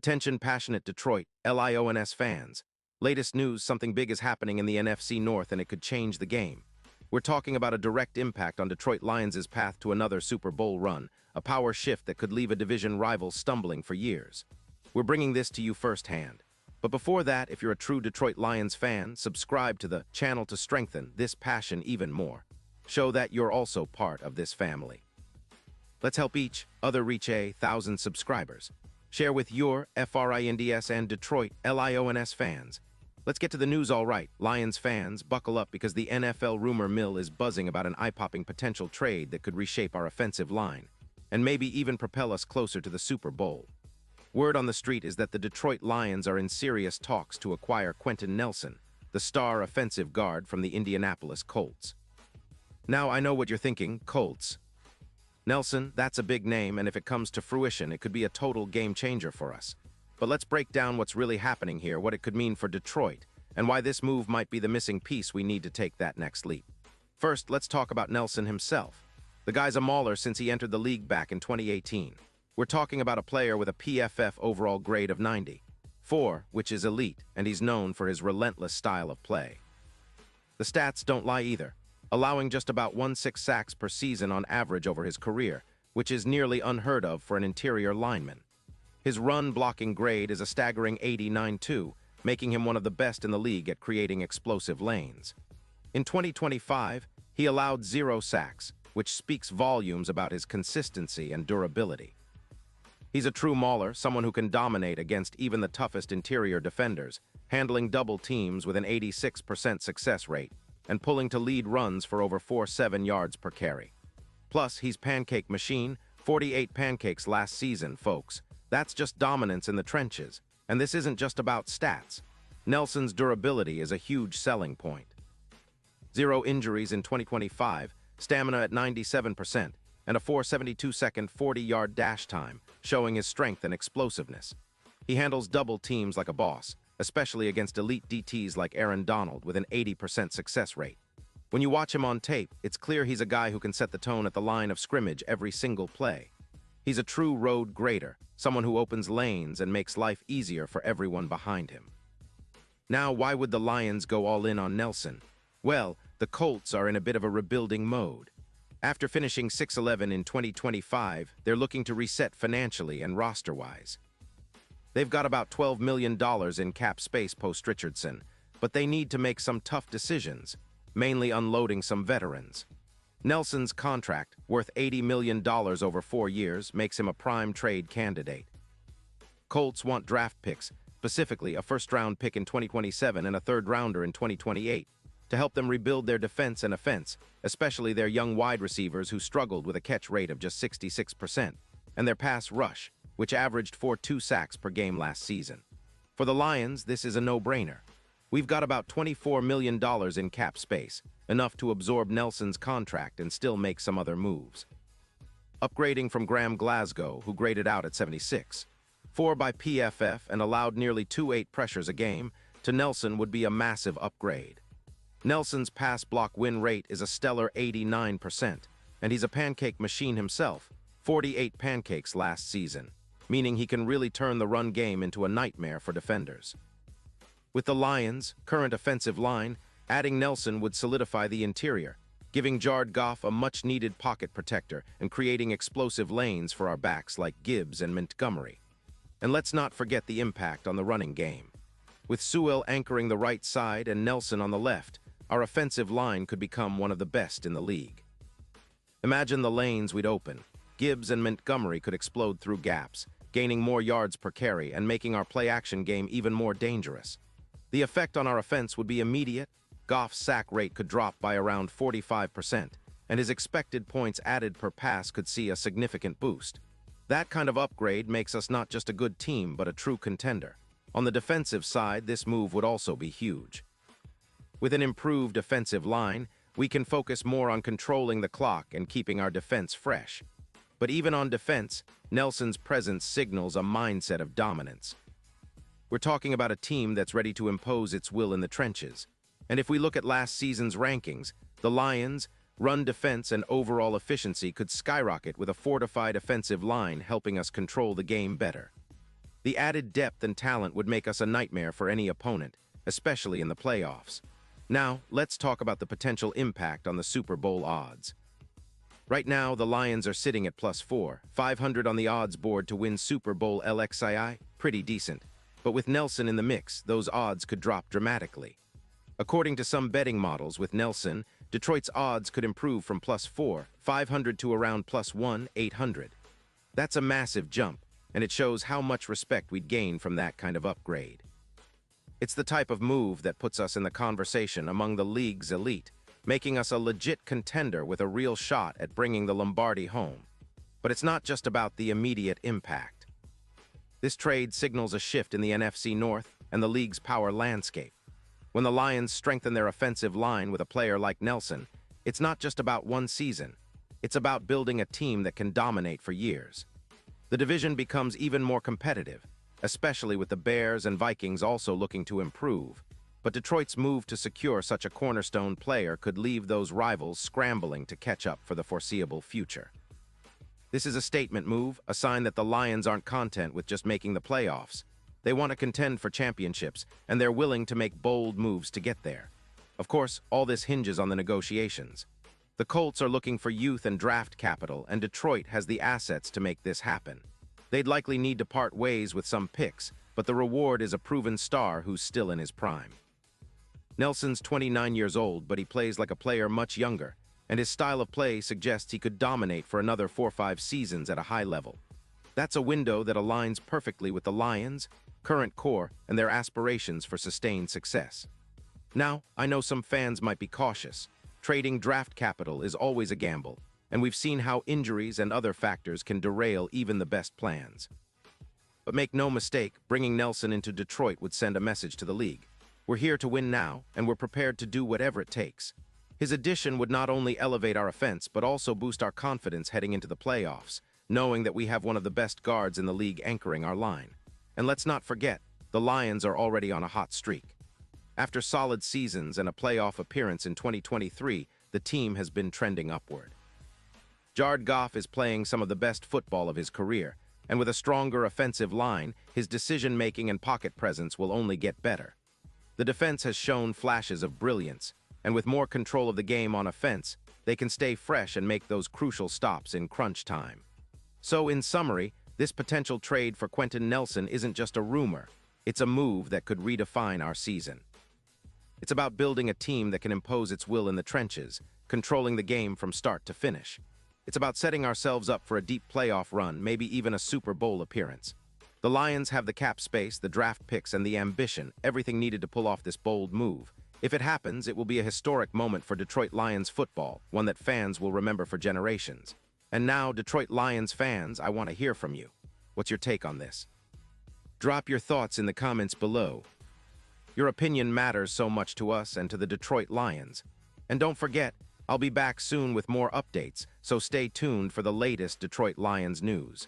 Attention passionate Detroit, Lions fans. Latest news, something big is happening in the NFC North and it could change the game. We're talking about a direct impact on Detroit Lions' path to another Super Bowl run, a power shift that could leave a division rival stumbling for years. We're bringing this to you firsthand. But before that, if you're a true Detroit Lions fan, subscribe to the channel to strengthen this passion even more. Show that you're also part of this family. Let's help each other reach 1,000 subscribers. Share with your FRINDS and Detroit LIONS fans. Let's get to the news all right. Lions fans, buckle up because the NFL rumor mill is buzzing about an eye-popping potential trade that could reshape our offensive line, and maybe even propel us closer to the Super Bowl. Word on the street is that the Detroit Lions are in serious talks to acquire Quenton Nelson, the star offensive guard from the Indianapolis Colts. Now, I know what you're thinking, Colts. Nelson, that's a big name, and if it comes to fruition, it could be a total game changer for us. But let's break down what's really happening here, what it could mean for Detroit, and why this move might be the missing piece we need to take that next leap. First, let's talk about Nelson himself. The guy's a mauler since he entered the league back in 2018. We're talking about a player with a PFF overall grade of 94, which is elite, and he's known for his relentless style of play. The stats don't lie either, allowing just about 16 sacks per season on average over his career, which is nearly unheard of for an interior lineman. His run-blocking grade is a staggering 89-2, making him one of the best in the league at creating explosive lanes. In 2025, he allowed 0 sacks, which speaks volumes about his consistency and durability. He's a true mauler, someone who can dominate against even the toughest interior defenders, handling double teams with an 86% success rate, and pulling to lead runs for over 4.7 yards per carry. Plus, he's pancake machine, 48 pancakes last season, folks. That's just dominance in the trenches, and this isn't just about stats. Nelson's durability is a huge selling point. 0 injuries in 2025, stamina at 97%, and a 4.72-second 40-yard dash time, showing his strength and explosiveness. He handles double teams like a boss, especially against elite DTs like Aaron Donald with an 80% success rate. When you watch him on tape, it's clear he's a guy who can set the tone at the line of scrimmage every single play. He's a true road grader, someone who opens lanes and makes life easier for everyone behind him. Now, why would the Lions go all in on Nelson? Well, the Colts are in a bit of a rebuilding mode. After finishing 6-11 in 2025, they're looking to reset financially and roster-wise. They've got about $12 million in cap space post-Richardson, but they need to make some tough decisions, mainly unloading some veterans. Nelson's contract, worth $80 million over 4 years, makes him a prime trade candidate. Colts want draft picks, specifically a first-round pick in 2027 and a third-rounder in 2028, to help them rebuild their defense and offense, especially their young wide receivers who struggled with a catch rate of just 66%, and their pass rush, which averaged 4.2 sacks per game last season. For the Lions, this is a no-brainer. We've got about $24 million in cap space, enough to absorb Nelson's contract and still make some other moves. Upgrading from Graham Glasgow, who graded out at 76.4 by PFF and allowed nearly 2.8 pressures a game, to Nelson would be a massive upgrade. Nelson's pass block win rate is a stellar 89%, and he's a pancake machine himself, 48 pancakes last season, meaning he can really turn the run game into a nightmare for defenders. With the Lions' current offensive line, adding Nelson would solidify the interior, giving Jared Goff a much-needed pocket protector and creating explosive lanes for our backs like Gibbs and Montgomery. And let's not forget the impact on the running game. With Sewell anchoring the right side and Nelson on the left, our offensive line could become one of the best in the league. Imagine the lanes we'd open. Gibbs and Montgomery could explode through gaps, gaining more yards per carry and making our play-action game even more dangerous. The effect on our offense would be immediate. Goff's sack rate could drop by around 45%, and his expected points added per pass could see a significant boost. That kind of upgrade makes us not just a good team, but a true contender. On the defensive side, this move would also be huge. With an improved offensive line, we can focus more on controlling the clock and keeping our defense fresh. But even on defense, Nelson's presence signals a mindset of dominance. We're talking about a team that's ready to impose its will in the trenches. And if we look at last season's rankings, the Lions, run defense and overall efficiency could skyrocket with a fortified offensive line helping us control the game better. The added depth and talent would make us a nightmare for any opponent, especially in the playoffs. Now, let's talk about the potential impact on the Super Bowl odds. Right now, the Lions are sitting at +4, 500 on the odds board to win Super Bowl LXII, pretty decent. But with Nelson in the mix, those odds could drop dramatically. According to some betting models with Nelson, Detroit's odds could improve from +4, 500 to around +1, 800. That's a massive jump, and it shows how much respect we'd gain from that kind of upgrade. It's the type of move that puts us in the conversation among the league's elite, making us a legit contender with a real shot at bringing the Lombardi home. But it's not just about the immediate impact. This trade signals a shift in the NFC North and the league's power landscape. When the Lions strengthen their offensive line with a player like Nelson, it's not just about one season. It's about building a team that can dominate for years. The division becomes even more competitive, especially with the Bears and Vikings also looking to improve. But Detroit's move to secure such a cornerstone player could leave those rivals scrambling to catch up for the foreseeable future. This is a statement move, a sign that the Lions aren't content with just making the playoffs. They want to contend for championships, and they're willing to make bold moves to get there. Of course, all this hinges on the negotiations. The Colts are looking for youth and draft capital, and Detroit has the assets to make this happen. They'd likely need to part ways with some picks, but the reward is a proven star who's still in his prime. Nelson's 29 years old, but he plays like a player much younger, and his style of play suggests he could dominate for another 4 or 5 seasons at a high level. That's a window that aligns perfectly with the Lions' current core and their aspirations for sustained success. Now, I know some fans might be cautious. Trading draft capital is always a gamble, and we've seen how injuries and other factors can derail even the best plans. But make no mistake, bringing Nelson into Detroit would send a message to the league. We're here to win now, and we're prepared to do whatever it takes. His addition would not only elevate our offense, but also boost our confidence heading into the playoffs, knowing that we have one of the best guards in the league anchoring our line. And let's not forget, the Lions are already on a hot streak. After solid seasons and a playoff appearance in 2023, the team has been trending upward. Jared Goff is playing some of the best football of his career, and with a stronger offensive line, his decision-making and pocket presence will only get better. The defense has shown flashes of brilliance, and with more control of the game on offense, they can stay fresh and make those crucial stops in crunch time. So, in summary, this potential trade for Quenton Nelson isn't just a rumor, it's a move that could redefine our season. It's about building a team that can impose its will in the trenches, controlling the game from start to finish. It's about setting ourselves up for a deep playoff run, maybe even a Super Bowl appearance. The Lions have the cap space, the draft picks, and the ambition, everything needed to pull off this bold move. If it happens, it will be a historic moment for Detroit Lions football, one that fans will remember for generations. And now, Detroit Lions fans, I want to hear from you. What's your take on this? Drop your thoughts in the comments below. Your opinion matters so much to us and to the Detroit Lions. And don't forget, I'll be back soon with more updates, so stay tuned for the latest Detroit Lions news.